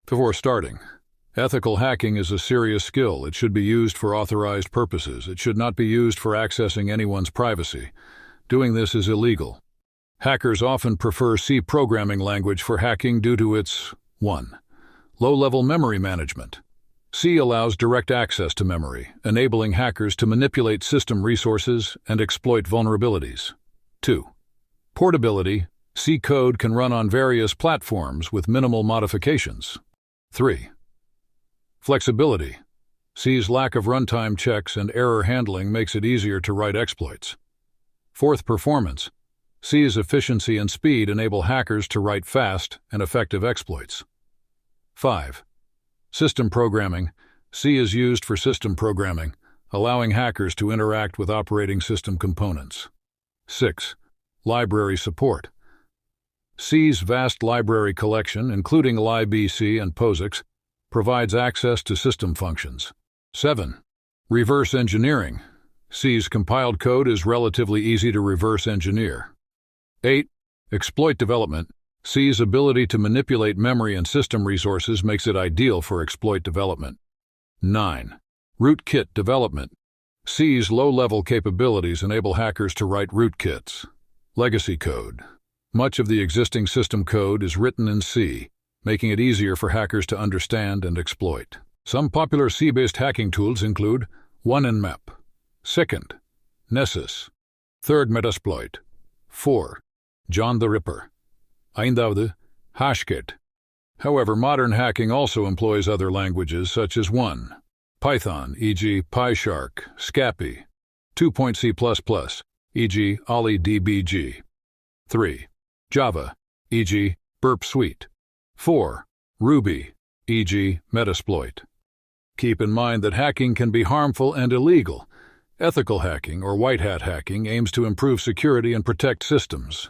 Before starting, ethical hacking is a serious skill. It should be used for authorized purposes. It should not be used for accessing anyone's privacy. Doing this is illegal. Hackers often prefer C programming language for hacking due to its 1. Low-level memory management. C allows direct access to memory, enabling hackers to manipulate system resources and exploit vulnerabilities. 2. Portability. C code can run on various platforms with minimal modifications. 3. Flexibility. C's lack of runtime checks and error handling makes it easier to write exploits. 4. Performance. C's efficiency and speed enable hackers to write fast and effective exploits. 5. System programming. C is used for system programming, allowing hackers to interact with operating system components. 6. Library support. C's vast library collection, including libc and POSIX, provides access to system functions. 7. Reverse engineering. C's compiled code is relatively easy to reverse engineer. 8. Exploit development. C's ability to manipulate memory and system resources makes it ideal for exploit development. 9. Rootkit development. C's low-level capabilities enable hackers to write rootkits. Legacy code. Much of the existing system code is written in C, making it easier for hackers to understand and exploit. Some popular C-based hacking tools include 1. Nmap, 2. Nessus, 3. Metasploit, 4. John the Ripper, 5. Hashkit. However, modern hacking also employs other languages such as 1. Python, e.g. PyShark, Scapy, 2. C++, e.g. OllyDbg, 3. Java, e.g. Burp Suite, 4. Ruby, e.g. Metasploit. Keep in mind that hacking can be harmful and illegal. Ethical hacking, or white hat hacking, aims to improve security and protect systems.